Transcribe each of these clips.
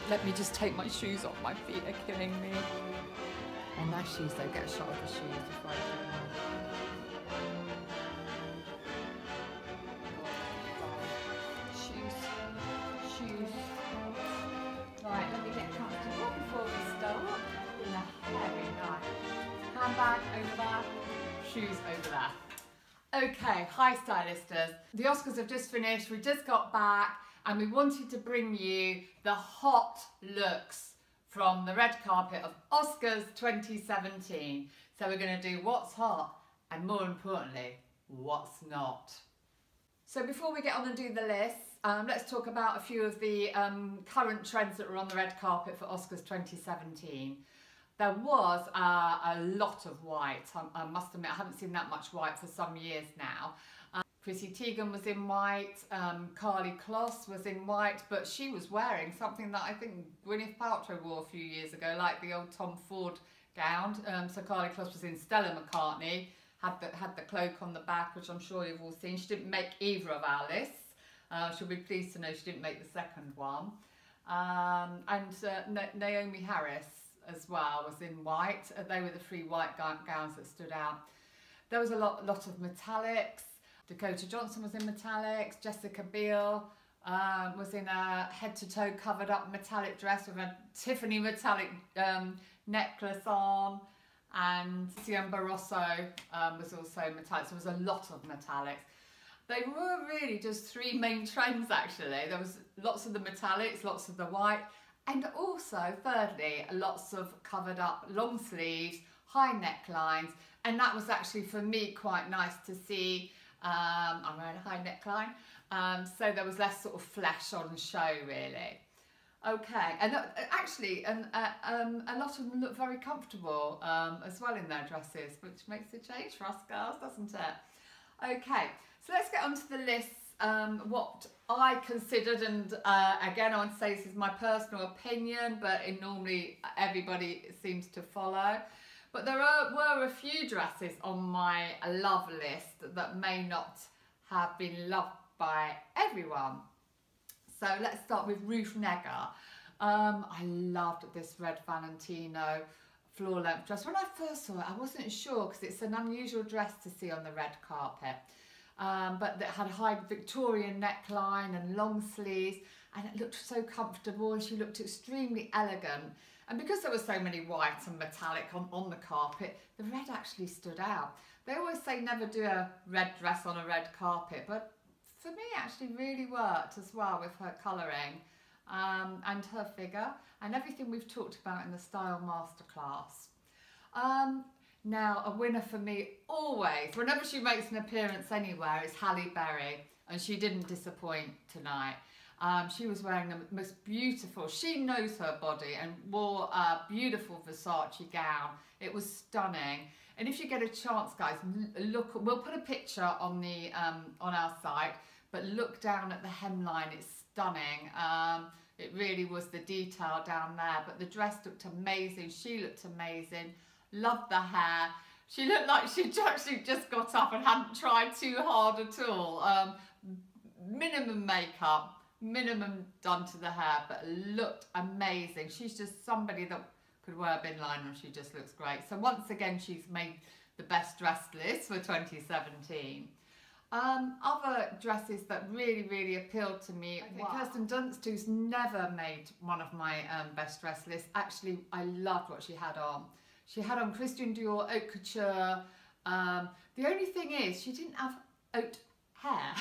Let me just take my shoes off. My feet are killing me. On their shoes, though, get a shot of the shoes before I put them on. Shoes. Right, let me get comfortable before we start. Very nice. Handbag over there, shoes over there. Okay, hi Stylistas. The Oscars have just finished, we just got back, and we wanted to bring you the hot looks from the red carpet of Oscars 2017. So we're going to do what's hot and, more importantly, what's not. So before we get on and do the list, let's talk about a few of the current trends that were on the red carpet for Oscars 2017. There was a lot of white. I must admit, I haven't seen that much white for some years now. Chrissy Teigen was in white, Karlie Kloss was in white, but she was wearing something that I think Gwyneth Paltrow wore a few years ago, like the old Tom Ford gown. So Karlie Kloss was in Stella McCartney, had the cloak on the back, which I'm sure you've all seen. She didn't make either of our lists. She'll be pleased to know she didn't make the second one. Naomi Harris as well was in white. They were the three white gowns that stood out. There was a lot of metallics. Dakota Johnson was in metallics. Jessica Biel was in a head-to-toe covered up metallic dress with a Tiffany metallic necklace on. And Cian Barroso was also metallic. So there was a lot of metallics. They were really just three main trends actually. There was lots of the metallics, lots of the white, and also thirdly, lots of covered up long sleeves, high necklines, and that was actually for me quite nice to see. I'm wearing a high neckline, so there was less sort of flesh on show really. Okay, and actually, a lot of them look very comfortable as well in their dresses, which makes a change for us girls, doesn't it? Okay, so let's get on to the lists, what I considered, and again I want to say this is my personal opinion, but normally everybody seems to follow. But there were a few dresses on my love list that may not have been loved by everyone. So let's start with Ruth Negga. I loved this red Valentino floor length dress. When I first saw it, I wasn't sure because it's an unusual dress to see on the red carpet. But it had a high Victorian neckline and long sleeves, and it looked so comfortable, and she looked extremely elegant. And because there were so many white and metallic on the carpet, the red actually stood out. They always say never do a red dress on a red carpet, but for me it actually really worked as well with her colouring and her figure and everything we've talked about in the Style Masterclass. Now a winner for me always, whenever she makes an appearance anywhere, is Halle Berry, and she didn't disappoint tonight. She was wearing the most beautiful, she knows her body, and wore a beautiful Versace gown. It was stunning. And if you get a chance, guys, look, we'll put a picture on the on our site, but look down at the hemline, it's stunning. It really was the detail down there, but the dress looked amazing. She looked amazing. Loved the hair. She looked like she'd actually just got up and hadn't tried too hard at all. Minimum makeup, minimum done to the hair, but looked amazing. She's just somebody that could wear a bin liner and she just looks great. So once again, she's made the best dressed list for 2017. Other dresses that really appealed to me, I think Kirsten Dunst, who's never made one of my best dressed lists. Actually, I loved what she had on. She had on Christian Dior haute couture. The only thing is she didn't have haute hair.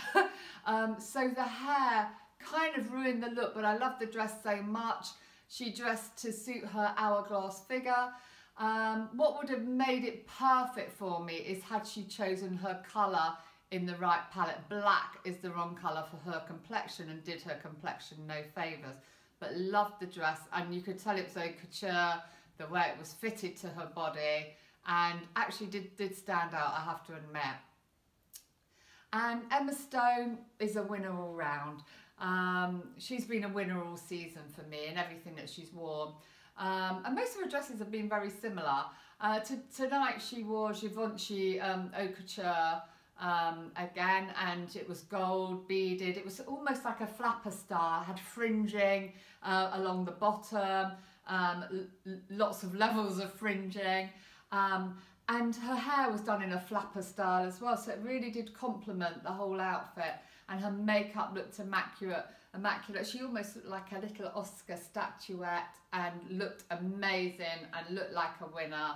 So the hair kind of ruined the look, but I loved the dress so much. She dressed to suit her hourglass figure. What would have made it perfect for me is had she chosen her colour in the right palette. Black is the wrong colour for her complexion and did her complexion no favours. But loved the dress, and you could tell it was haute couture, the way it was fitted to her body, and actually did stand out, I have to admit. And Emma Stone is a winner all round. She's been a winner all season for me in everything that she's worn. And most of her dresses have been very similar. Tonight she wore Givenchy haute couture again, and it was gold beaded. It was almost like a flapper style, had fringing along the bottom, lots of levels of fringing, and her hair was done in a flapper style as well, so it really did complement the whole outfit, and her makeup looked immaculate. She almost looked like a little Oscar statuette and looked amazing and looked like a winner.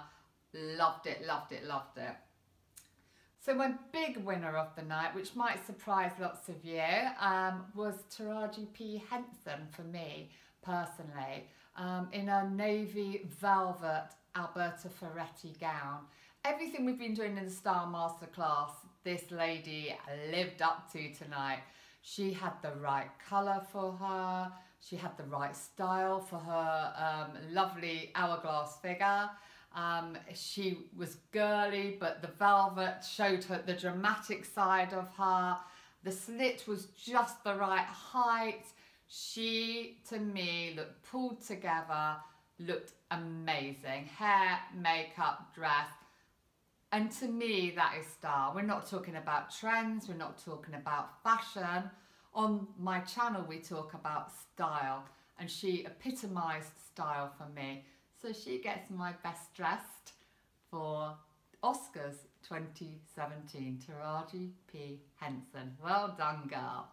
Loved it, loved it, loved it. So my big winner of the night, which might surprise lots of you, was Taraji P. Henson for me personally, in a navy velvet Alberta Ferretti gown. Everything we've been doing in the Style Masterclass, this lady lived up to tonight. She had the right colour for her, she had the right style for her lovely hourglass figure. She was girly, but the velvet showed her the dramatic side of her. The slit was just the right height. She, to me, looked pulled together, looked amazing. Hair, makeup, dress. And to me, that is style. We're not talking about trends. We're not talking about fashion. On my channel, we talk about style. And she epitomised style for me. So she gets my best dressed for Oscars 2017, Taraji P. Henson. Well done, girl.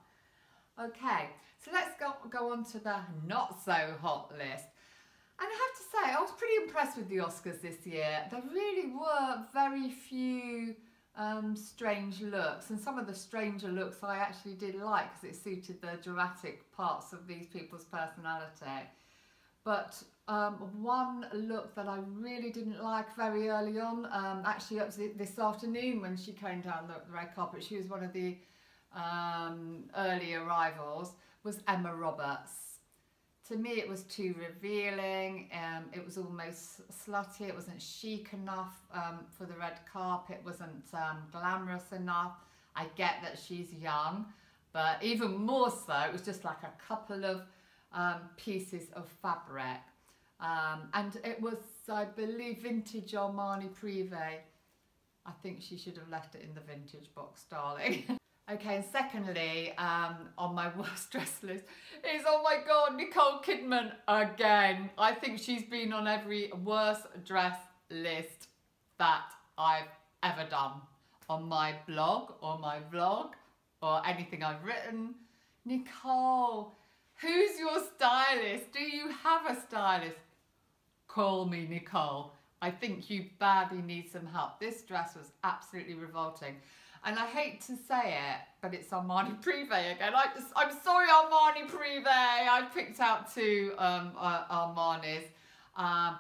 Okay, so let's go on to the not so hot list. And I have to say, I was pretty impressed with the Oscars this year. There really were very few strange looks, and some of the stranger looks I actually did like because it suited the dramatic parts of these people's personality. But one look that I really didn't like very early on, actually up to this afternoon when she came down the red carpet, she was one of the early arrivals, was Emma Roberts. To me, it was too revealing. It was almost slutty. It wasn't chic enough for the red carpet. It wasn't glamorous enough. I get that she's young, but even more so, it was just like a couple of pieces of fabric. And it was, I believe, vintage Armani Privé. I think she should have left it in the vintage box, darling. Okay, and secondly, on my worst dress list is, oh my God, Nicole Kidman again. I think she's been on every worst dress list that I've ever done on my blog or my vlog or anything I've written. Nicole, who's your stylist? Do you have a stylist? Call me, Nicole. I think you badly need some help. This dress was absolutely revolting. And I hate to say it, but it's Armani Privé again. I'm sorry, Armani Privé. I picked out two Armanis,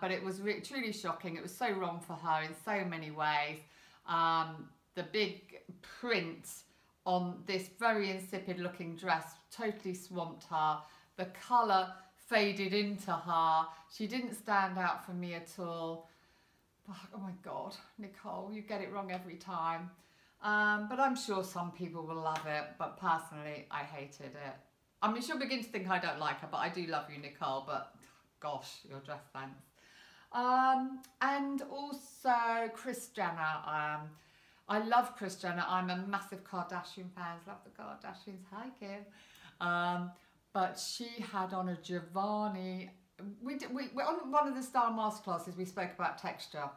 but it was truly shocking. It was so wrong for her in so many ways. The big print on this very insipid looking dress totally swamped her. The colour faded into her. She didn't stand out for me at all. Oh my God, Nicole, you get it wrong every time. But I'm sure some people will love it, but personally, I hated it. I mean, she'll begin to think I don't like her, but I do love you, Nicole, but gosh, your dress, thanks. And also Kris Jenner. I love Kris Jenner. I'm a massive Kardashian fan. Love the Kardashians. Hi, Kim. But she had on a Giovanni. We're on one of the Style Masterclasses, we spoke about texture.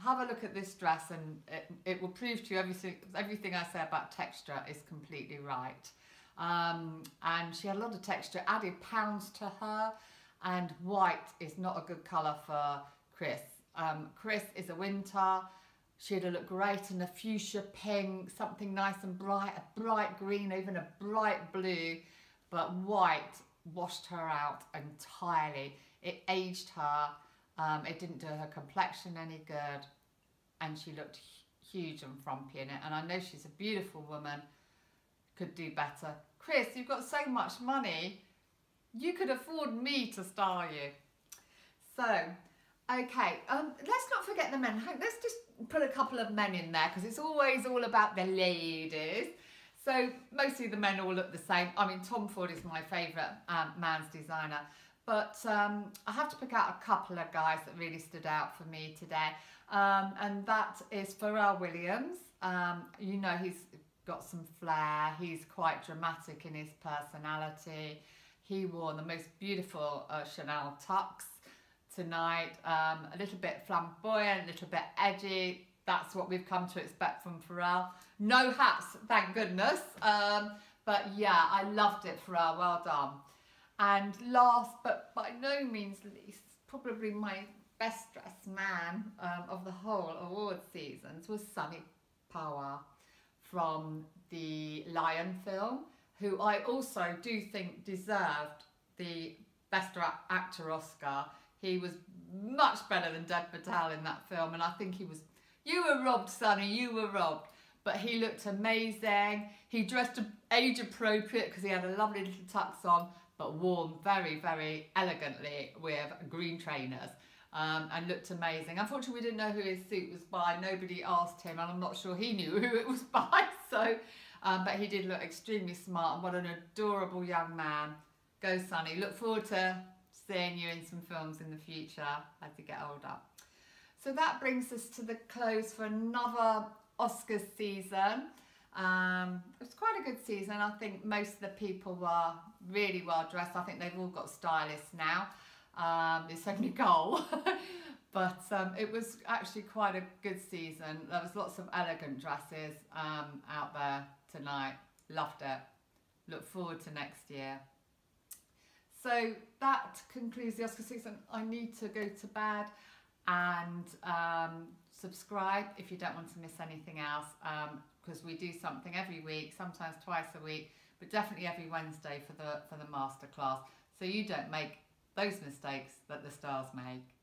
Have a look at this dress and it will prove to you everything I say about texture is completely right. And she had a lot of texture, added pounds to her, and white is not a good colour for Kris. Kris is a winter. She'd look great in a fuchsia pink, something nice and bright, a bright green, even a bright blue, but white washed her out entirely. It aged her. It didn't do her complexion any good, and she looked huge and frumpy in it. And I know she's a beautiful woman, could do better. Kris, you've got so much money, you could afford me to style you. So, okay, let's not forget the men. Let's just put a couple of men in there because it's always all about the ladies. So mostly the men all look the same. I mean, Tom Ford is my favourite man's designer. But I have to pick out a couple of guys that really stood out for me today. And that is Pharrell Williams. You know, he's got some flair. He's quite dramatic in his personality. He wore the most beautiful Chanel tux tonight. A little bit flamboyant, a little bit edgy. That's what we've come to expect from Pharrell. No hats, thank goodness. But yeah, I loved it, Pharrell. Well done. And last, but by no means least, probably my best dressed man of the whole award seasons was Sonny Power from the Lion film, who I also do think deserved the Best Actor Oscar. He was much better than Dev Patel in that film, and I think he was, you were robbed, Sonny, you were robbed. But he looked amazing. He dressed age appropriate because he had a lovely little tux on, but worn very, very elegantly with green trainers, and looked amazing. Unfortunately, we didn't know who his suit was by. Nobody asked him, and I'm not sure he knew who it was by. So, but he did look extremely smart, and what an adorable young man. Go Sonny. Look forward to seeing you in some films in the future as you get older. So that brings us to the close for another Oscars season. It was quite a good season. I think most of the people were really well dressed. I think they've all got stylists now. It's only Nicole. But it was actually quite a good season. There was lots of elegant dresses out there tonight. Loved it. Look forward to next year. So that concludes the Oscar season. I need to go to bed, and subscribe if you don't want to miss anything else, because we do something every week, sometimes twice a week, but definitely every Wednesday for the masterclass, so you don't make those mistakes that the stars make.